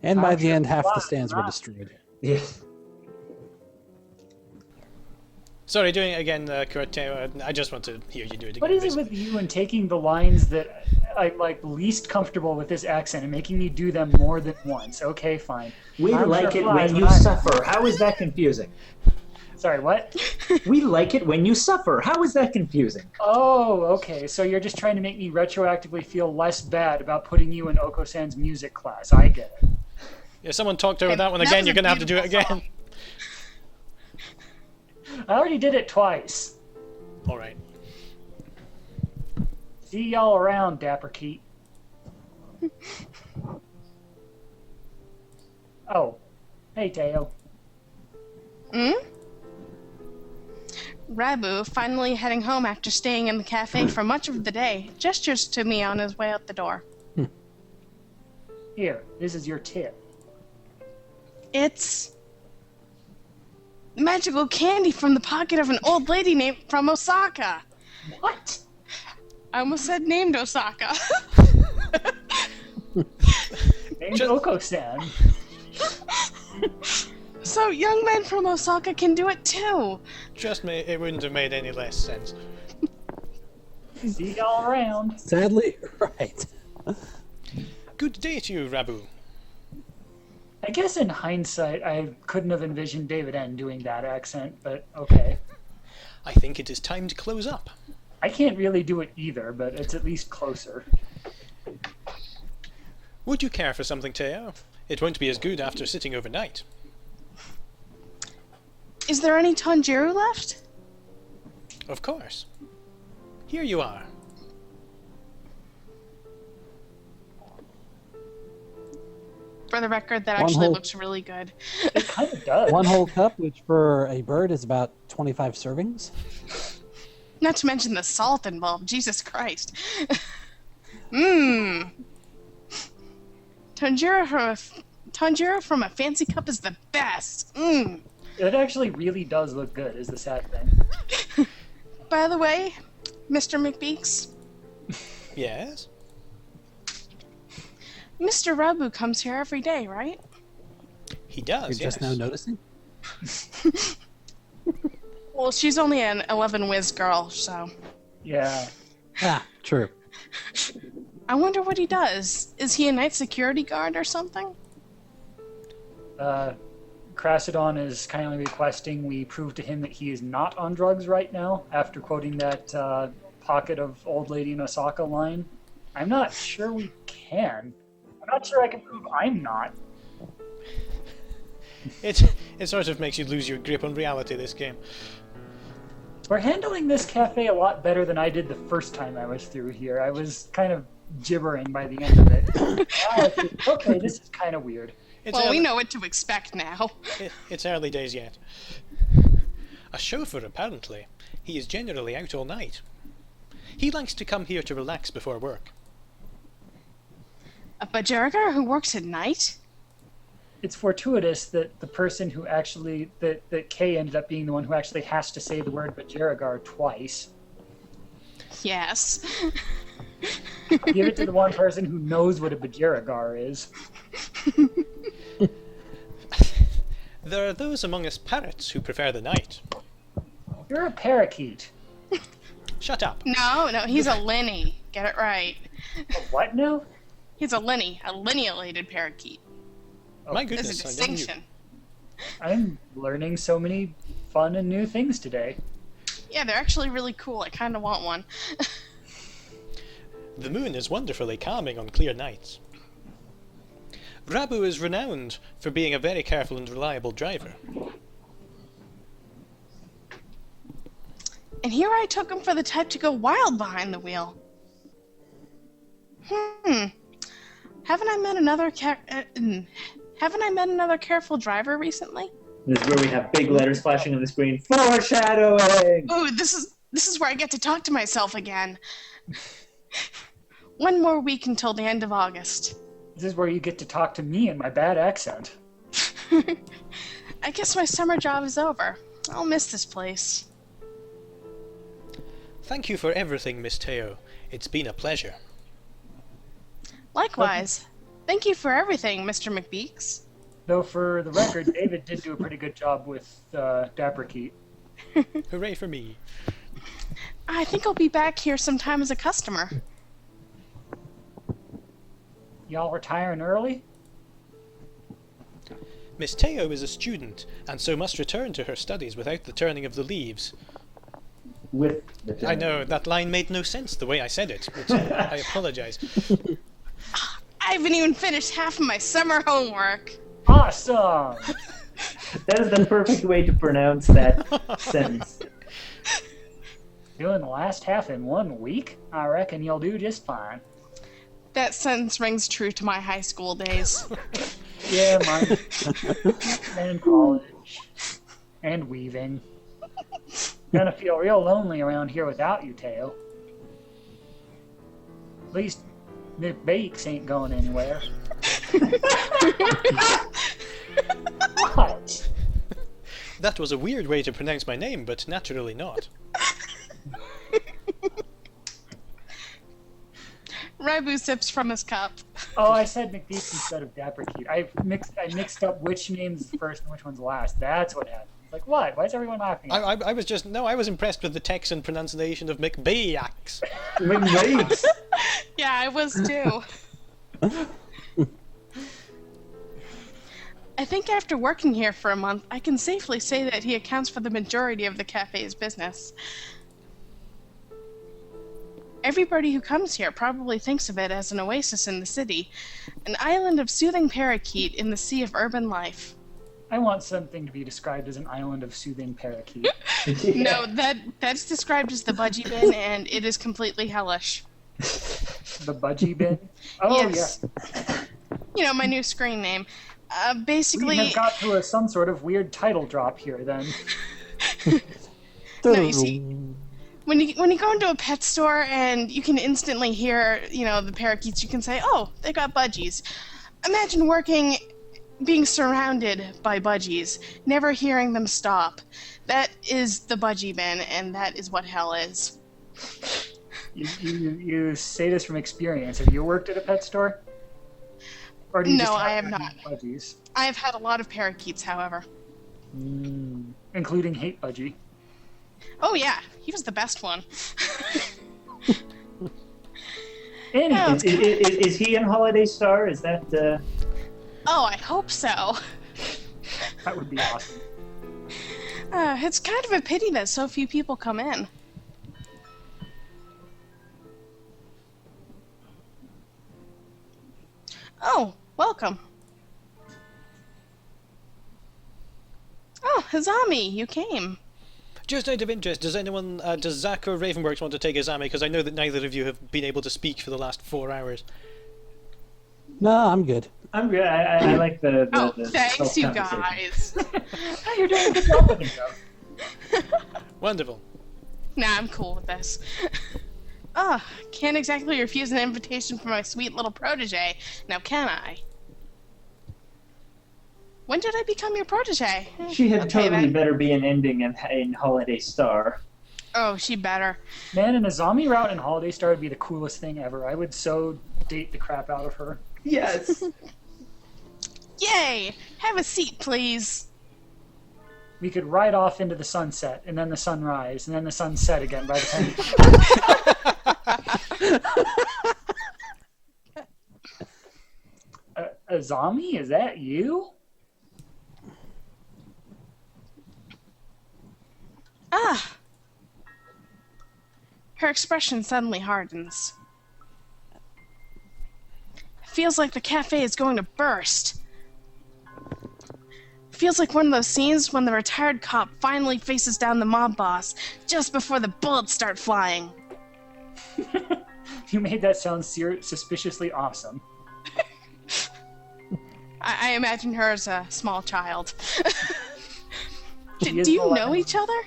And by the end, half the stands were destroyed. Yes. Sorry, doing it again, Kurateo. I just want to hear you do it again. What is it with you and taking the lines that I'm like least comfortable with this accent and making me do them more than once? Okay, fine. We I'm like sure it fine, when but you I'm- suffer. How is that confusing? Sorry, what? We like it when you suffer. How is that confusing? Oh, okay. So you're just trying to make me retroactively feel less bad about putting you in Oko-san's music class. I get it. Yeah, someone talked over Hey, that one that again. was You're a going to have to do it beautiful again. I already did it twice. All right. See y'all around, Dapper Keat. Oh. Hey, Teo. Rabu, finally heading home after staying in the cafe for much of the day, gestures to me on his way out the door. Here, this is your tip. It's magical candy from the pocket of an old lady named from Osaka. What? I almost said named Osaka. Named Oko-san. So young men from Osaka can do it too. Trust me, it wouldn't have made any less sense. See y'all around. Sadly, right. Good day to you, Rabu. I guess in hindsight, I couldn't have envisioned David N doing that accent, but okay. I think it is time to close up. I can't really do it either, but it's at least closer. Would you care for something, Teo? It won't be as good after sitting overnight. Is there any Tanjiro left? Of course. Here you are. For the record, that One actually whole- looks really good. It kind of does. One whole cup, which for a bird is about 25 servings. Not to mention the salt involved. Jesus Christ. Mmm. Tanjiro from a fancy cup is the best. Mmm. It actually really does look good, is the sad thing. By the way, Mr. McBeaks, Yes? Mr. Rabu comes here every day, right? He does, You're just yes. now noticing? Well, she's only an 11 whiz girl, so Yeah. Ah, true. I wonder what he does. Is he a night security guard or something? Crassidon is kindly requesting we prove to him that he is not on drugs right now, after quoting that pocket of old lady in Osaka line. I'm not sure we can. I'm not sure I can prove I'm not. It sort of makes you lose your grip on reality, this game. We're handling this cafe a lot better than I did the first time I was through here. I was kind of gibbering by the end of it. Now it's just, okay, this is kind of weird. It's Well, we early- know what to expect now. It's early days yet. A chauffeur, apparently. He is generally out all night. He likes to come here to relax before work. A Bajaragar who works at night? It's fortuitous that the person who actually that Kay ended up being the one who actually has to say the word Bajaragar twice. Yes. Give it to the one person who knows what a Bajaragar is. There are those among us parrots who prefer the night. You're a parakeet. Shut up. No, he's a Linny. Get it right. A what now? He's a Linny, a linealated parakeet. My There's a goodness, I never knew. distinction. I'm learning so many fun and new things today. Yeah, they're actually really cool. I kind of want one. The moon is wonderfully calming on clear nights. Rabu is renowned for being a very careful and reliable driver. And here I took him for the type to go wild behind the wheel. Haven't I met another careful driver recently? This is where we have big letters flashing on the screen. Foreshadowing! Ooh, this is where I get to talk to myself again. One more week until the end of August. This is where you get to talk to me in my bad accent. I guess my summer job is over. I'll miss this place. Thank you for everything, Miss Teo. It's been a pleasure. Likewise. Thank you for everything, Mr. McBeaks. Though for the record, David did do a pretty good job with Daprekeet. Hooray for me. I think I'll be back here sometime as a customer. Y'all retiring early? Miss Teo is a student, and so must return to her studies without the turning of the leaves. With the I know, that line made no sense the way I said it, but I apologize. I haven't even finished half of my summer homework. Awesome! That is the perfect way to pronounce that sentence. Doing the last half in 1 week? I reckon you'll do just fine. That sentence rings true to my high school days. Yeah, mine. And college. And weaving. Gonna feel real lonely around here without you, Teo. At least McBeaks ain't going anywhere. What? That was a weird way to pronounce my name, but naturally not. Raibu sips from his cup. Oh, I said McBeaks instead of Daprekeet. I mixed up which name's first and which one's last. That's what happened. Like, what? Why is everyone laughing at me? I was impressed with the Texan pronunciation of McBeaks. McBeaks. Yeah, I was too. I think after working here for a month, I can safely say that he accounts for the majority of the cafe's business. Everybody who comes here probably thinks of it as an oasis in the city, an island of soothing parakeet in the sea of urban life. I want something to be described as an island of soothing parakeet. No, that's described as the Budgie bin, and it is completely hellish. The Budgie bin? Oh, Yes. yeah. You know, my new screen name. Basically... We have got to some sort of weird title drop here, then. No, you see, when you go into a pet store and you can instantly hear, you know, the parakeets, you can say, oh, they got budgies. Imagine being surrounded by budgies, never hearing them stop. That is the Budgie bin, and that is what hell is. You say this from experience. Have you worked at a pet store? Or do you No, just I have not. Budgies? I have had a lot of parakeets, however. Including Hate Budgie. Oh yeah, he was the best one. Anyway, Is he in Holiday Star? Is that... Oh, I hope so. that would be awesome. It's kind of a pity that so few people come in. Oh, welcome. Oh, Hazami, you came. Just out of interest, does Zach or Ravenworks want to take Azami? Because I know that neither of you have been able to speak for the last 4 hours. No, I'm good. I'm good. I like the Thanks, you self-conversation. guys. You're doing a good job with it, though. Wonderful. Nah, I'm cool with this. Can't exactly refuse an invitation from my sweet little protege, now can I? When did I become your protege? She had Okay, totally then. better be an ending in Holiday Star. Oh, she better. Man, an Azami route in Holiday Star would be the coolest thing ever. I would so date the crap out of her. Yes. Yay! Have a seat, please. We could ride off into the sunset, and then the sunrise, and then the sunset again by the time. Azami, is that you? Her expression suddenly hardens. Feels like the cafe is going to burst. Feels like one of those scenes when the retired cop finally faces down the mob boss just before the bullets start flying. You made that sound suspiciously awesome. I imagine her as a small child. She is Do you know millennial. each other?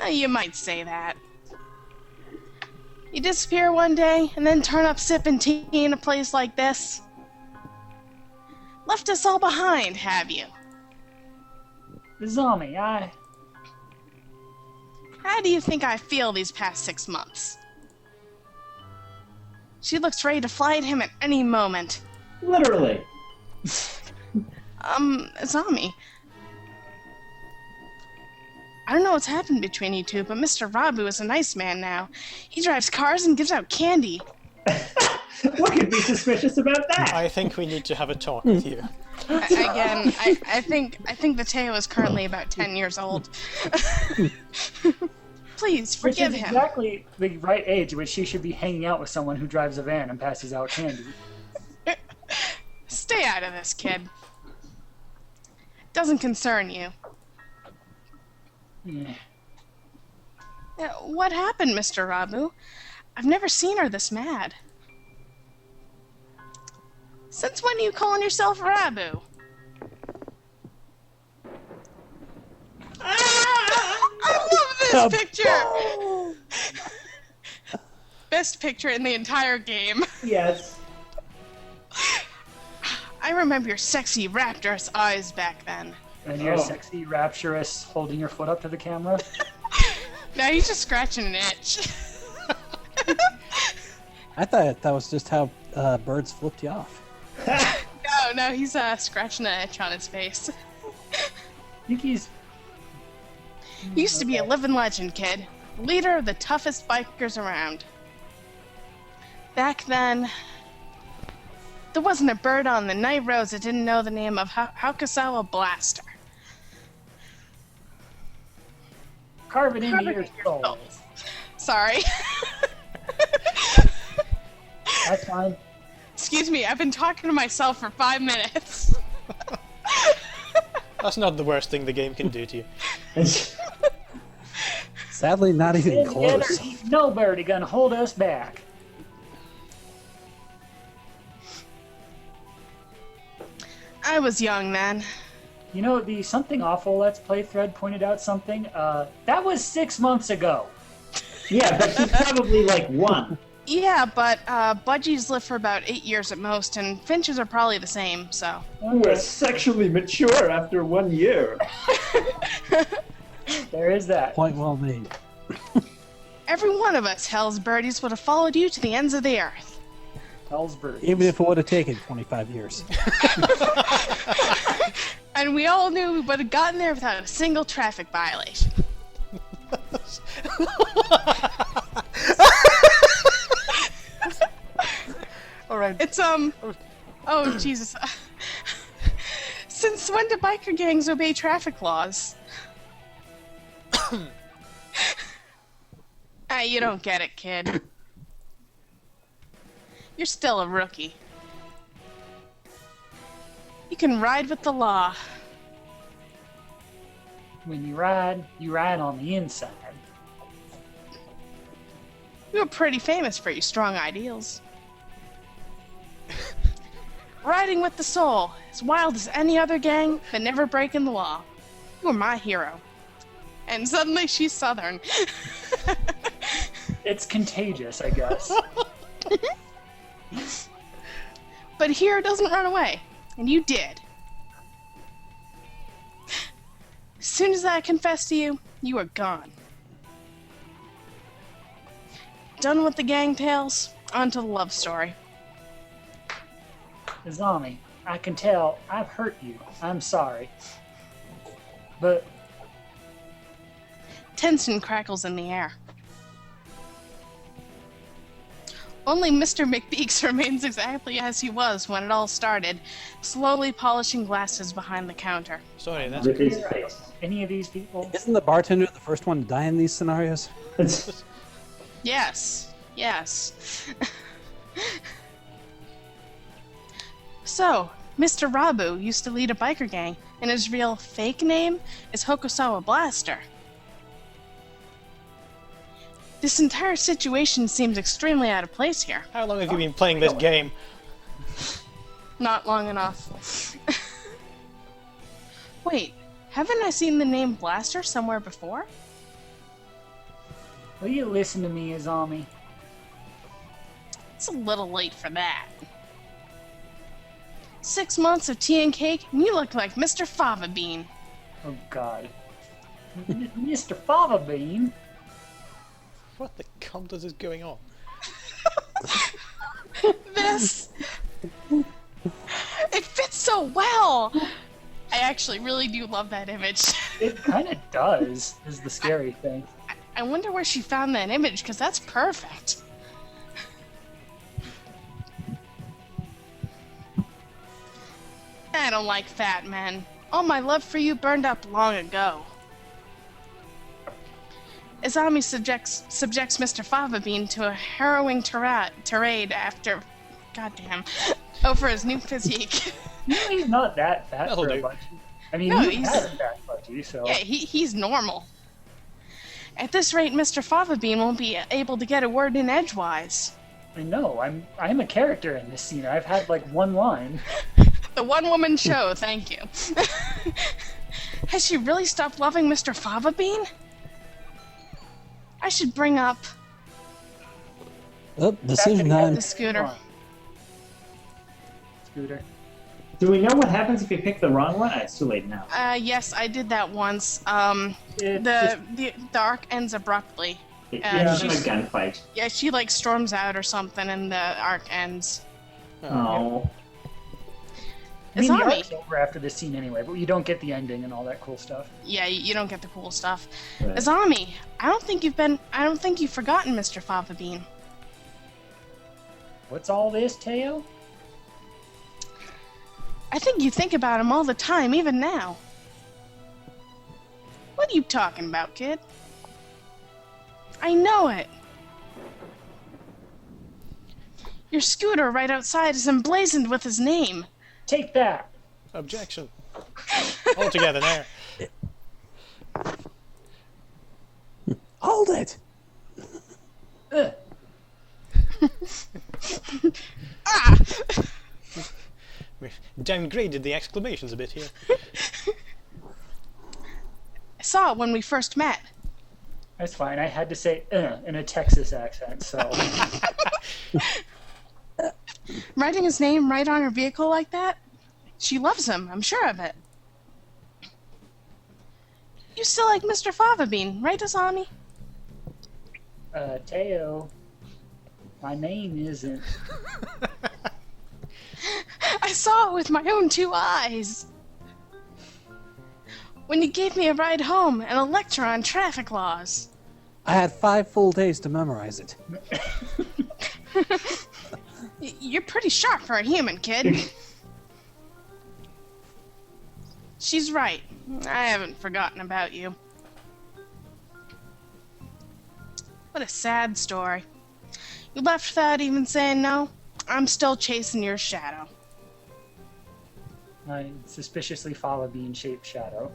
You might say that. You disappear one day and then turn up sipping tea in a place like this. Left us all behind, have you? Azami, How do you think I feel these past 6 months? She looks ready to fly at him at any moment. Literally. Zami. I don't know what's happened between you two, but Mr. Rabu is a nice man now. He drives cars and gives out candy. What could be suspicious about that? I think we need to have a talk with you. Again, I think the Teo is currently about 10 years old. Please, forgive Which is him. exactly the right age at which she should be hanging out with someone who drives a van and passes out candy. Stay out of this, kid. Doesn't concern you. Yeah. What happened, Mr. Rabu? I've never seen her this mad. Since when are you calling yourself Rabu? I love this picture! Best picture in the entire game. Yes. I remember your sexy rapturous eyes back then. And you're Oh. sexy, rapturous, holding your foot up to the camera. Now he's just scratching an itch. I thought that was just how birds flipped you off. No, he's scratching an itch on his face. Yuki's Used to be a living legend, kid. Leader of the toughest bikers around. Back then, there wasn't a bird on the night roads that didn't know the name of Hakusawa Blaster. Carve it into your soul. Sorry. That's fine. Excuse me, I've been talking to myself for 5 minutes. That's not the worst thing the game can do to you. Sadly, not even Together, close. ain't nobody gonna hold us back. I was young then. You know, the Something Awful Let's Play thread pointed out something. That was 6 months ago. Yeah, but he's probably like one. Yeah, but Budgies live for about 8 years at most, and Finches are probably the same, so. We're sexually mature after 1 year. There is that. Point well made. Every one of us, Hell's Birdies, would have followed you to the ends of the earth. Hellsburg. Even if it would have taken 25 years. And we all knew we would have gotten there without a single traffic violation. Alright. It's, oh, Jesus. Since when do biker gangs obey traffic laws? You don't get it, kid. You're still a rookie. You can ride with the law. When you ride on the inside. You were pretty famous for your strong ideals. Riding with the soul, as wild as any other gang, but never breaking the law. You were my hero. And suddenly she's Southern. It's contagious, I guess. But hero doesn't run away, and you did. As soon as I confessed to you, you were gone. Done with the gang tales, on to the love story. Izami, I can tell I've hurt you. I'm sorry. But Tension crackles in the air. Only Mr. McBeaks remains exactly as he was when it all started, slowly polishing glasses behind the counter. Sorry, that's With his you're right. face. Any of these people? Isn't the bartender the first one to die in these scenarios? Yes, yes. So, Mr. Rabu used to lead a biker gang, and his real fake name is Hokusawa Blaster. This entire situation seems extremely out of place here. How long have you been playing this game? Not long enough. Wait, haven't I seen the name Blaster somewhere before? Will you listen to me, Izami? It's a little late for that. 6 months of tea and cake, and you look like Mr. Fava Bean. Oh God. Mr. Fava Bean? What the cunt is going on? This. It fits so well. I actually really do love that image. It kind of does, is the scary thing. I wonder where she found that image, because that's perfect. I don't like fat men. All my love for you burned up long ago. Izami subjects Mr. Fava Bean to a harrowing tirade after... Goddamn. Over his new physique. No, he's not that fat That'll for a do. Budgie. I mean, No, you he's- had a fat Budgie, so... Yeah, he's normal. At this rate, Mr. Fava Bean won't be able to get a word in edgewise. I know, I'm a character in this scene. I've had like one line. The one-woman show, thank you. Has she really stopped loving Mr. Fava Bean? I should bring up Oh, decision time. the scooter. Scooter. Do we know what happens if you pick the wrong one? It's too late now. Yes, I did that once. It's The arc ends abruptly. Yeah, it's a she's- gunfight. Yeah, she like storms out or something, and the arc ends. Oh. I mean, the Izami. arc's over after this scene anyway, but you don't get the ending and all that cool stuff. Yeah, you don't get the cool stuff. Right. Izami, I don't think you've forgotten Mr. Fava Bean. What's all this, Teo? I think you think about him all the time, even now. What are you talking about, kid? I know it. Your scooter right outside is emblazoned with his name. Take that! Objection. All together there. Hold it! Ugh. Ah! We've downgraded the exclamations a bit here. I saw it when we first met. That's fine. I had to say in a Texas accent, so... Writing his name right on her vehicle like that? She loves him, I'm sure of it. You still like Mr. Fava Bean, right, Izami? Teo, my name isn't... I saw it with my own 2 eyes. When you gave me a ride home and a lecture on traffic laws. I had 5 full days to memorize it. You're pretty sharp for a human, kid. She's right. I haven't forgotten about you. What a sad story. You left without even saying no? I'm still chasing your shadow. My suspiciously fava bean-shaped shadow.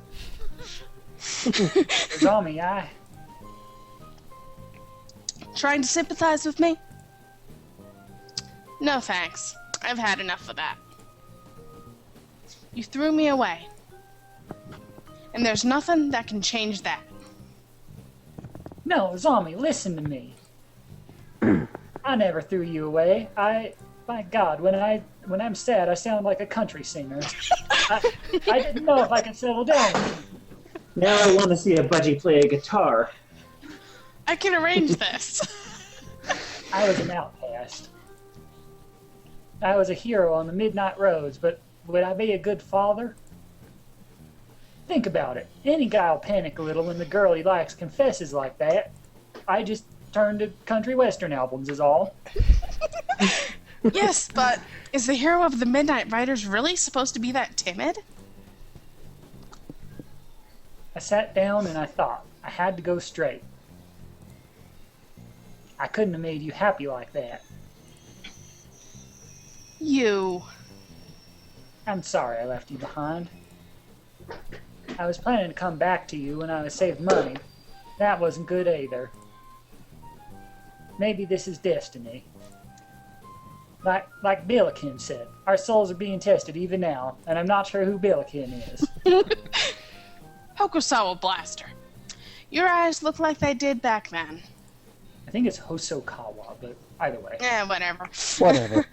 Izami, Trying to sympathize with me? No thanks. I've had enough of that. You threw me away. And there's nothing that can change that. No, Izami, listen to me. I never threw you away. My God, when I'm sad, I sound like a country singer. I didn't know if I could settle down. Now I want to see a Budgie play a guitar. I can arrange this. I was an outcast. I was a hero on the midnight roads, but would I be a good father? Think about it. Any guy will panic a little when the girl he likes confesses like that. I just turned to country western albums is all. Yes, but is the hero of the Midnight Riders really supposed to be that timid? I sat down and I thought. I had to go straight. I couldn't have made you happy like that. You. I'm sorry I left you behind. I was planning to come back to you when I was saved money. That wasn't good either. Maybe this is destiny. Like Billiken said, our souls are being tested even now, and I'm not sure who Billiken is. Hokusawa Blaster. Your eyes look like they did back then. I think it's Hosokawa, but either way. Whatever. Whatever.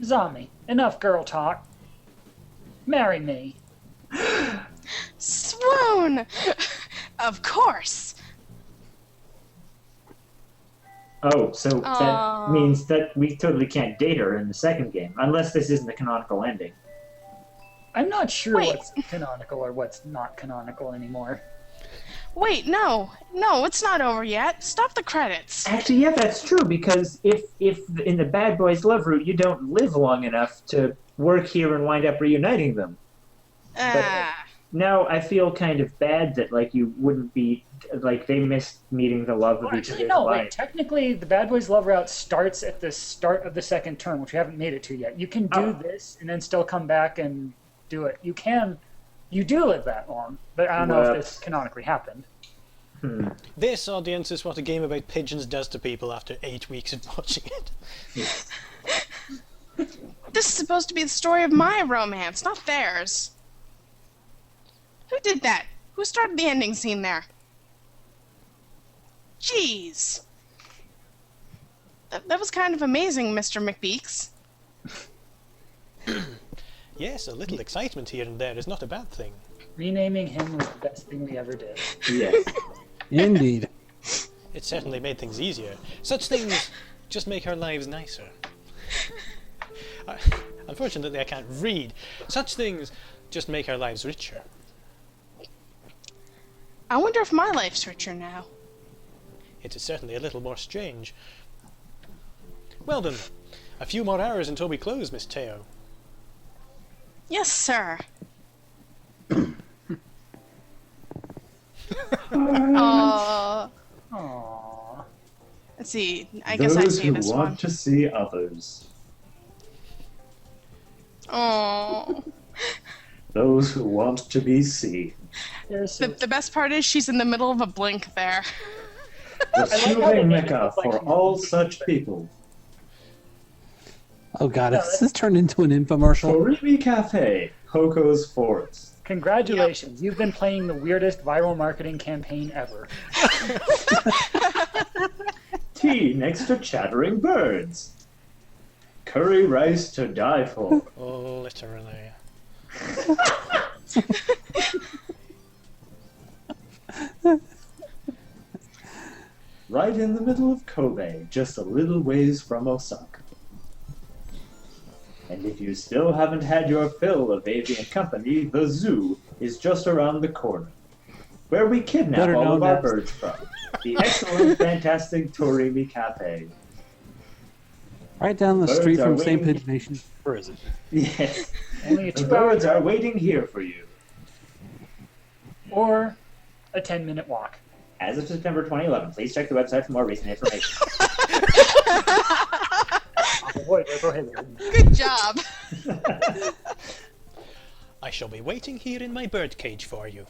Zami, enough girl talk. Marry me. Swoon! Of course. Oh, so Aw. that means that we totally can't date her in the second game, unless this isn't the canonical ending. I'm not sure Wait. what's canonical or what's not canonical anymore. Wait, no, it's not over yet. Stop the credits. Actually, yeah, that's true, because if in the Bad Boys Love route you don't live long enough to work here and wind up reuniting them. Now I feel kind of bad that, like, you wouldn't be, like, they missed meeting the love of Well, each actually, other's no, life. wait. Technically, the Bad Boys Love route starts at the start of the second term, which we haven't made it to yet. You can do this and then still come back and do it. You can. You do live that long, but I don't know if this canonically happened. This, audience, is what a game about pigeons does to people after 8 weeks of watching it. This is supposed to be the story of my romance, not theirs. Who did that? Who started the ending scene there? Jeez. That was kind of amazing, Mr. McBeaks. Yes, a little excitement here and there is not a bad thing. Renaming him was the best thing we ever did. Yes. Indeed. It certainly made things easier. Such things just make our lives nicer. Unfortunately, I can't read. Such things just make our lives richer. I wonder if my life's richer now. It is certainly a little more strange. Well then, a few more hours until we close, Miss Teo. Yes, sir. Aww. Let's see. I guess I see this one. to see others. Oh. Those who want to be seen. The best part is she's in the middle of a blink there. The how they soothing make it Mecca look like for she's all such people. Oh god, has this turned into an infomercial? Torimi Cafe, Coco's Forest. Congratulations, you've been playing the weirdest viral marketing campaign ever. Tea next to chattering birds. Curry rice to die for. Oh, literally. Right in the middle of Kobe, just a little ways from Osaka. And if you still haven't had your fill of avian company, the zoo is just around the corner, where we kidnap Better all known of our as- birds from. The excellent, fantastic Torimi Cafe. Right down the Birds street are from St. waiting. Pigeon Nation Prison. Yes, Only a the 2 hour birds are waiting here for you. or a 10-minute walk. As of September 2011, please check the website for more recent information. Avoid or prohibited. Good job. I shall be waiting here in my birdcage for you.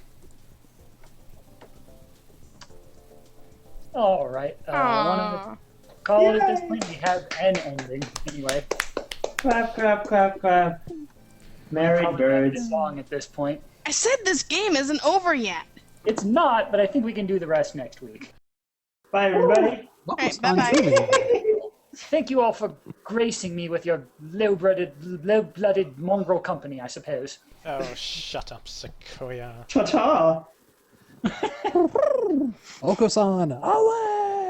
All right. I want to call it at this point. We have an ending anyway. Clap, clap, clap, clap. Married Probably not birds. this long at this point. I said this game isn't over yet. It's not, but I think we can do the rest next week. Bye, everybody. Alright, bye-bye. Thank you all for gracing me with your low-blooded mongrel company, I suppose. Oh, shut up, Sequoia. Ta-ta. Oko-san, away!